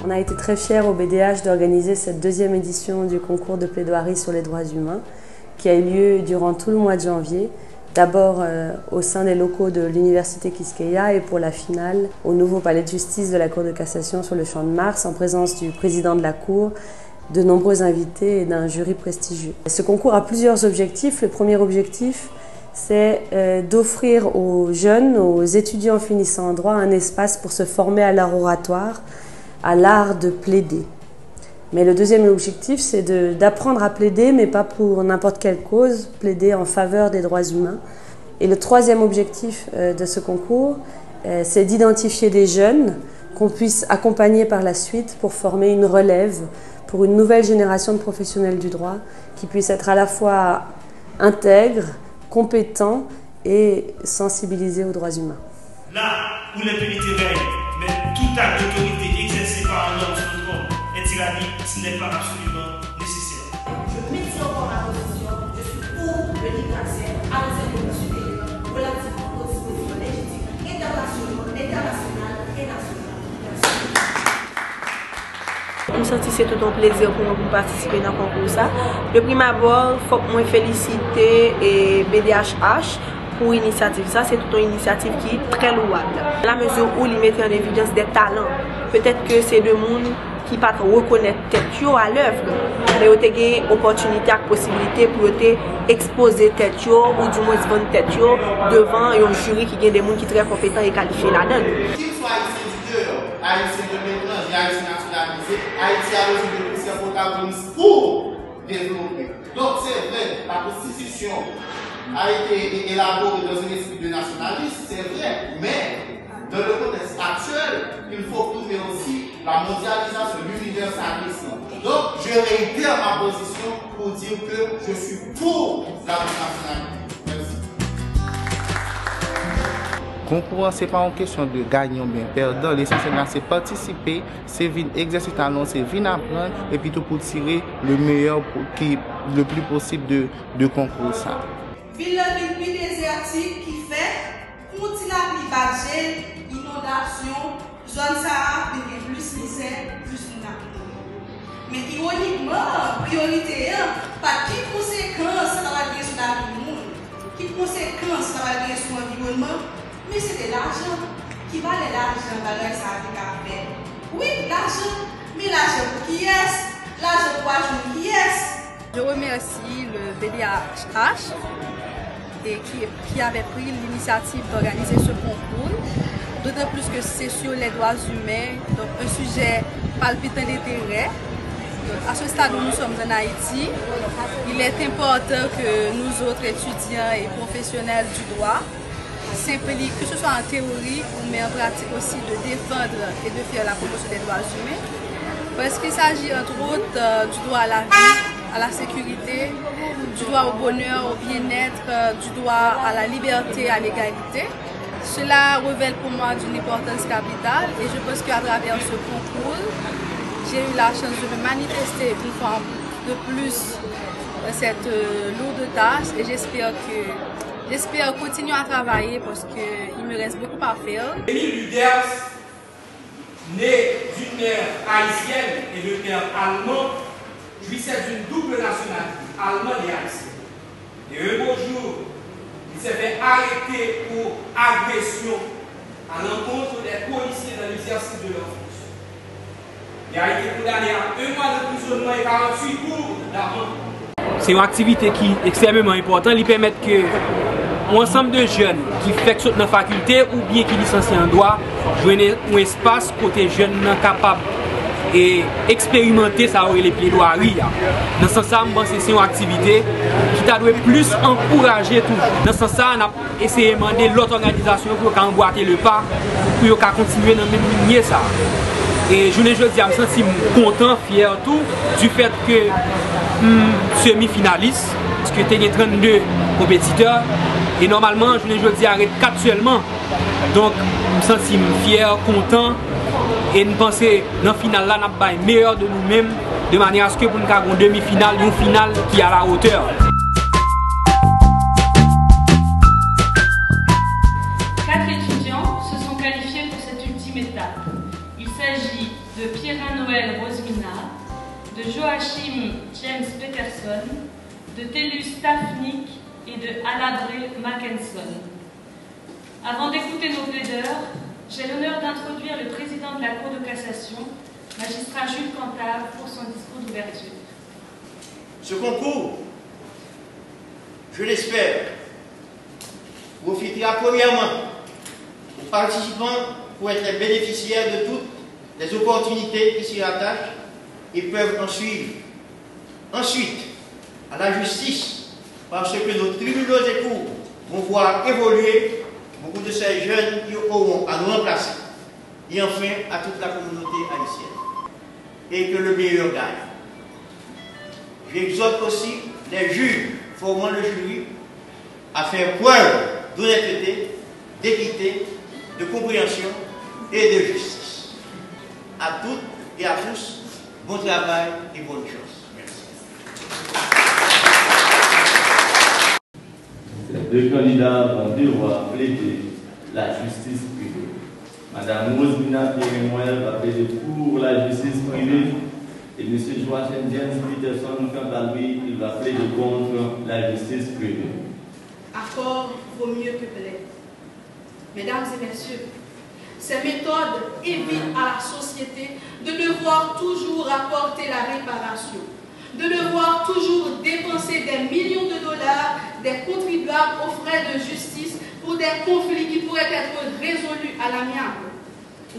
On a été très fiers au BDH d'organiser cette deuxième édition du concours de plaidoirie sur les droits humains qui a eu lieu durant tout le mois de janvier. D'abord au sein des locaux de l'Université Quisqueya et pour la finale au nouveau palais de justice de la Cour de cassation sur le Champ de Mars en présence du président de la Cour, de nombreux invités et d'un jury prestigieux. Ce concours a plusieurs objectifs. Le premier objectif, c'est d'offrir aux jeunes, aux étudiants finissant en droit, un espace pour se former à l'art oratoire, à l'art de plaider. Mais le deuxième objectif, c'est d'apprendre à plaider, mais pas pour n'importe quelle cause, plaider en faveur des droits humains. Et le troisième objectif de ce concours, c'est d'identifier des jeunes qu'on puisse accompagner par la suite pour former une relève, pour une nouvelle génération de professionnels du droit qui puissent être à la fois intègres, compétents et sensibilisés aux droits humains. Là où l'impunité règne, mais tout acte d'autorité exercé par un homme sur le droit est tyrannique, ce n'est pas absolument nécessaire. Je maintiens encore ma position, je suis pour le libre accès à l'enseignement supérieur relativement aux dispositions légitimes internationales et nationales. Je me sens c'est tout un plaisir pour moi de participer dans le concours. Le prime abord, il faut que je félicite BDHH pour l'initiative. C'est toute une initiative qui est très louable. Dans la mesure où ils mettent en évidence des talents, peut-être que c'est des gens qui ne peuvent pas reconnaître tête à l'œuvre, mais ils ont une opportunité et possibilité pour exposer tête ou du moins vendre tête devant un jury qui a des gens qui sont très compétents et qualifiés là-dedans. Haïti de l'étranger, Haïti nationalisé, Haïti a reçu de plus protagonistes pour développer. Donc c'est vrai, la Constitution a été élaborée dans un esprit de nationalisme, c'est vrai, mais dans le contexte actuel, il faut trouver aussi la mondialisation, l'universalisme. Donc je réitère ma position pour dire que je suis pour la nationalité. Merci. Concours, ce n'est pas une question de gagner ou bien perdre. L'essentiel, c'est participer, c'est exercer talent, c'est venir apprendre et puis tout pour tirer le meilleur, le plus possible de concours. Ça. Ville plus désertique qui fait, continue à privager, inondation, zone Sahara, plus misère, plus nous. Mais ironiquement, priorité, pas qui conséquence ça va avoir sur la vie du monde, qui conséquence ça va avoir sur l'environnement. Mais c'est de l'argent. Qui va de l'argent dans ça avec faire? Oui, l'argent. Mais l'argent pour qui est? L'argent pour agir qui est? Je remercie le BDHH qui avait pris l'initiative d'organiser ce concours. D'autant plus que c'est sur les droits humains, donc un sujet palpitant d'intérêt. À ce stade où nous sommes en Haïti, il est important que nous autres étudiants et professionnels du droit s'implique, que ce soit en théorie mais en pratique aussi, de défendre et de faire la promotion des droits humains. Parce qu'il s'agit entre autres du droit à la vie, à la sécurité, du droit au bonheur, au bien-être, du droit à la liberté, à l'égalité. Cela révèle pour moi d'une importance capitale et je pense qu'à travers ce concours, j'ai eu la chance de me manifester une fois de plus cette lourde tâche et j'espère continuer à travailler parce qu'il me reste beaucoup à faire. Émile Luders, né d'une mère haïtienne et de père allemand, jouissait d'une double nationalité, allemande et haïtienne. Et un beau jour, il s'est fait arrêter pour agression à l'encontre des policiers dans l'exercice de leur fonction. Il a été condamné à 1 mois d'emprisonnement et 48 jours d'amende. C'est une activité qui est extrêmement importante. Il permet que un ensemble de jeunes qui font dans la faculté ou bien qui licencient en droit jouent un espace côté jeunes capables et expérimenter ça les plaidoiries. Dans ce sens, c'est une activité qui doit plus encourager tout. Dans ce sens, on a essayé de demander l'autre organisation pour emboîter le pas, pour continuer dans la même lignée. Et je me sens content, fier tout du fait que semi-finaliste, parce que tu as 32 compétiteurs et normalement je me arrête 4 seulement. Donc je me sens fier, content et nous pensons dans la finale là, nous avons le meilleur de nous-mêmes de manière à ce que pour nous avons une demi-finale, une finale qui est à la hauteur. 4 étudiants se sont qualifiés pour cette ultime étape. Il s'agit de Pierre-Noël Rosmina, de Joachim James Peterson, de Tellus Tafnik et de Alabre Mackenson. Avant d'écouter nos plaideurs, j'ai l'honneur d'introduire le président de la Cour de cassation, magistrat Jules Cantave, pour son discours d'ouverture. Ce concours, je l'espère, profitera premièrement aux participants pour être les bénéficiaires de toutes les opportunités qui s'y rattachent et peuvent en suivre. Ensuite, à la justice, parce que nos tribunaux et cours vont voir évoluer beaucoup de ces jeunes qui auront à nous remplacer. Et enfin, à toute la communauté haïtienne. Et que le meilleur gagne. J'exhorte aussi les juges formant le jury à faire preuve d'honnêteté, d'équité, de compréhension et de justice. À toutes et à tous, bon travail et bonne chance. Merci. Ces deux candidats vont devoir plaider la justice privée. Madame Rosmina Pierre-Noël va plaider pour la justice privée et M. Joachim James Peterson, quant à lui, il va plaider contre la justice privée. Accord vaut mieux que plaide. Mesdames et messieurs, ces méthodes évitent à la société de devoir toujours apporter la réparation, de devoir toujours dépenser des millions de dollars des contribuables aux frais de justice pour des conflits qui pourraient être résolus à l'amiable.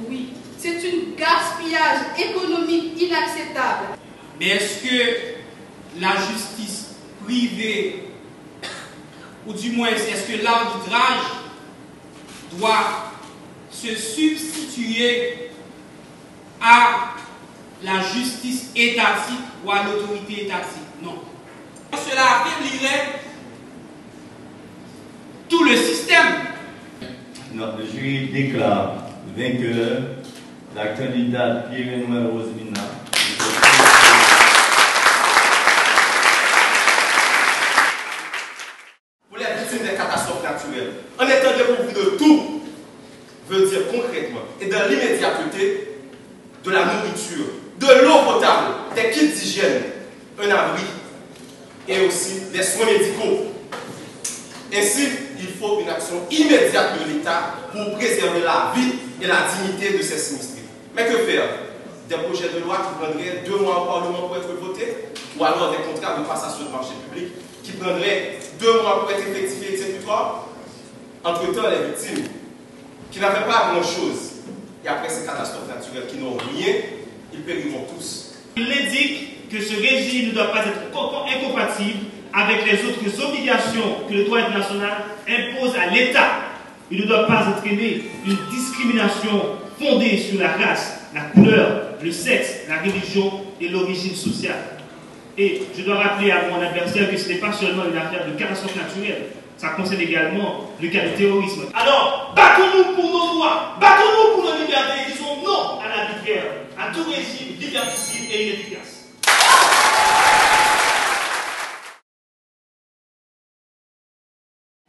Oui, c'est un gaspillage économique inacceptable. Mais est-ce que la justice privée, ou du moins est-ce que l'arbitrage doit se substituer à la justice étatique ou à l'autorité étatique? Non. Cela affaiblirait tout le système. Notre jury déclare vainqueur la candidate Pierre-Noël Rosmina. Pour les victimes des catastrophes naturelles, en étant dépourvu de tout, veut dire concrètement et dans l'immédiateté de la nourriture, de l'eau potable, des kits d'hygiène, un abri et aussi des soins médicaux. Ainsi, il faut une action immédiate de l'État pour préserver la vie et la dignité de ces sinistrés. Mais que faire? Des projets de loi qui prendraient 2 mois au Parlement pour être votés, ou alors des contrats de passation de marché public qui prendraient 2 mois pour être effectifs et exécutoires. Entre-temps, les victimes qui n'avaient pas grand-chose, et après ces catastrophes naturelles qui n'ont rien, ils périront tous. Il indique que ce régime ne doit pas être incompatible avec les autres obligations que le droit international impose à l'État. Il ne doit pas entraîner une discrimination fondée sur la race, la couleur, le sexe, la religion et l'origine sociale. Et je dois rappeler à mon adversaire que ce n'est pas seulement une affaire de catastrophe naturelle, ça concerne également le cas du terrorisme. Alors, battons-nous pour nos droits, battons-nous pour nos libertés, et disons non à l'arbitraire, à tout régime liberticide et inefficace.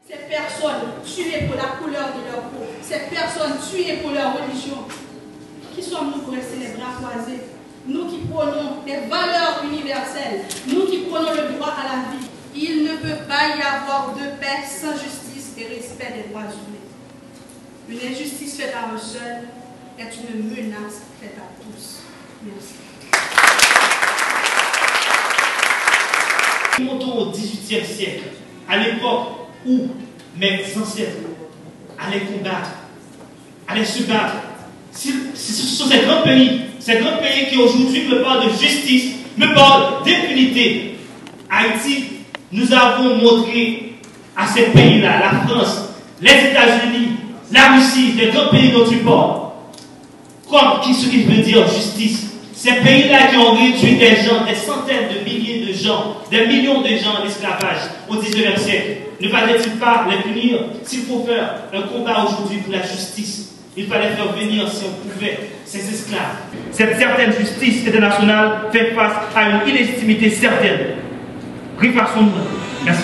Ces personnes tuées pour la couleur de leur peau, ces personnes tuées pour leur religion, qui sommes-nous pour rester les bras croisés? Nous qui prônons des valeurs universelles, nous qui prônons le droit à la vie. Il ne peut pas y avoir de paix sans justice et respect des droits humains. Une injustice faite à un seul est une menace faite à tous. Merci. Montons au XVIIIe siècle, à l'époque où mes ancêtres allaient combattre, allaient se battre. Ce sont ces grands pays qui aujourd'hui me parlent de justice, me parlent d'impunité. Haïti, nous avons montré à ces pays-là, la France, les États-Unis, la Russie, les grands pays dont tu parles, ce qui veut dire justice. Ces pays-là qui ont réduit des gens, des centaines de milliers de gens, des millions de gens en esclavage au XIXe siècle. Ne fallait-il pas les punir? S'il faut faire un combat aujourd'hui pour la justice, il fallait faire venir, si on pouvait, ces esclaves. Cette certaine justice internationale fait face à une illégitimité certaine. Réfaçons-nous. Merci.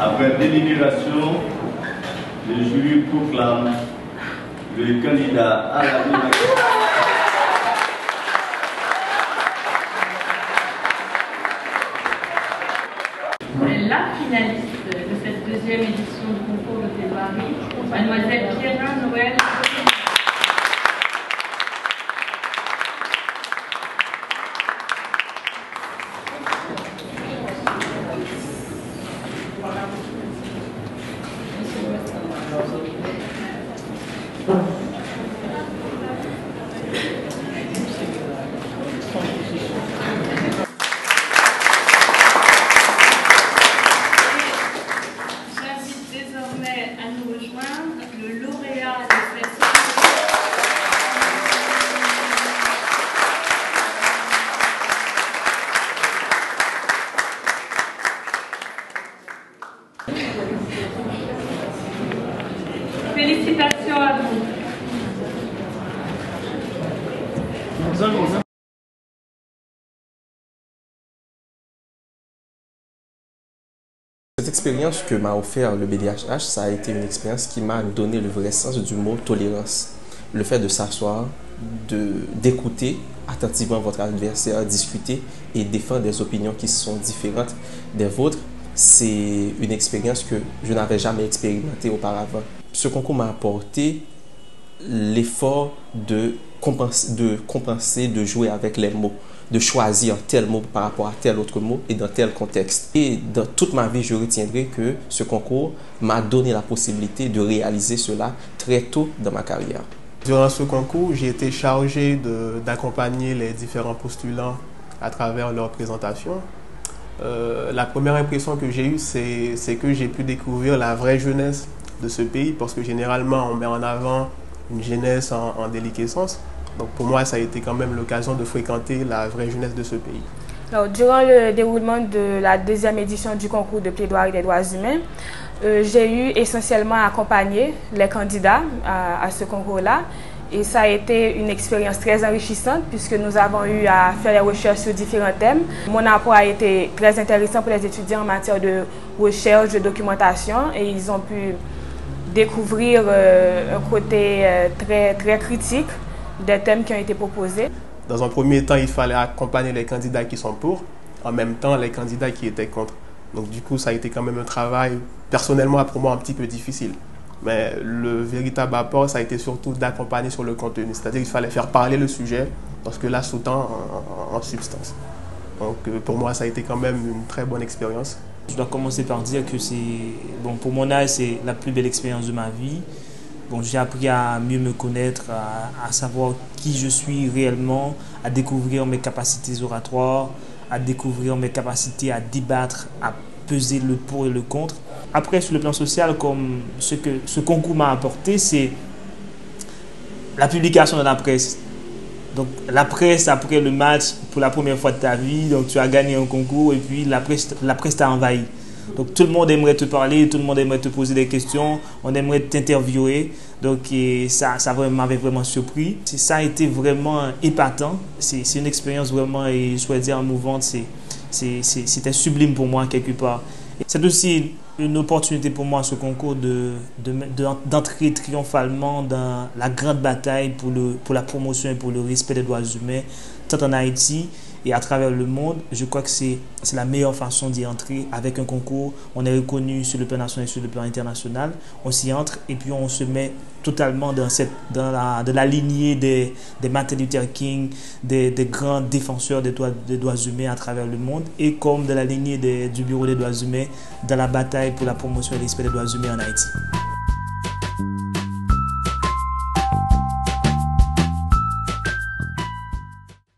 Après délibération, le jury proclame le candidat Alabré Mackenson. La finaliste de cette deuxième édition du concours de plaidoirie, mademoiselle Pierrin Noël. J'invite désormais à nous rejoindre le lauréat de cette félicitations à vous. Cette expérience que m'a offert le BDHH, ça a été une expérience qui m'a donné le vrai sens du mot tolérance. Le fait de s'asseoir, d'écouter attentivement votre adversaire, discuter et défendre des opinions qui sont différentes des vôtres, c'est une expérience que je n'avais jamais expérimentée auparavant. Ce concours m'a apporté l'effort de compenser, de jouer avec les mots, de choisir tel mot par rapport à tel autre mot et dans tel contexte. Et dans toute ma vie, je retiendrai que ce concours m'a donné la possibilité de réaliser cela très tôt dans ma carrière. Durant ce concours, j'ai été chargé d'accompagner les différents postulants à travers leur présentation. La première impression que j'ai eue, c'est que j'ai pu découvrir la vraie jeunesse de ce pays, parce que généralement, on met en avant une jeunesse en déliquescence. Donc pour moi, ça a été quand même l'occasion de fréquenter la vraie jeunesse de ce pays. Alors, durant le déroulement de la deuxième édition du concours de plaidoirie des droits humains, j'ai eu essentiellement à accompagner les candidats à ce concours-là. Et ça a été une expérience très enrichissante puisque nous avons eu à faire des recherches sur différents thèmes. Mon apport a été très intéressant pour les étudiants en matière de recherche, de documentation, et ils ont pu découvrir un côté très critique des thèmes qui ont été proposés. Dans un premier temps, il fallait accompagner les candidats qui sont pour, en même temps les candidats qui étaient contre. Donc du coup, ça a été quand même un travail, personnellement pour moi, un petit peu difficile. Mais le véritable apport, ça a été surtout d'accompagner sur le contenu. C'est-à-dire qu'il fallait faire parler le sujet, parce que là, sous-tend en substance. Donc pour moi, ça a été quand même une très bonne expérience. Je dois commencer par dire que pour mon âge, c'est la plus belle expérience de ma vie. J'ai appris à mieux me connaître, à savoir qui je suis réellement, à découvrir mes capacités oratoires, à découvrir mes capacités à débattre, à peser le pour et le contre. Après, sur le plan social, comme ce que ce concours m'a apporté, c'est la publication dans la presse. Donc la presse, après le match, pour la première fois de ta vie, donc tu as gagné un concours et puis la presse t'a envahi. Donc tout le monde aimerait te parler, tout le monde aimerait te poser des questions, on aimerait t'interviewer. Donc ça m'avait vraiment surpris. Ça a été vraiment épatant. C'est une expérience vraiment, et je pourrais dire, émouvante. C'était sublime pour moi quelque part. C'est aussi une opportunité pour moi, ce concours, d'entrer triomphalement dans la grande bataille pour la promotion et pour le respect des droits humains, tant en Haïti et à travers le monde. Je crois que c'est la meilleure façon d'y entrer avec un concours. On est reconnu sur le plan national et sur le plan international. On s'y entre et puis on se met totalement dans la lignée des Martin Luther King, des grands défenseurs des droits humains à travers le monde, et comme de la lignée du Bureau des droits humains dans la bataille pour la promotion et le respect des droits humains en Haïti.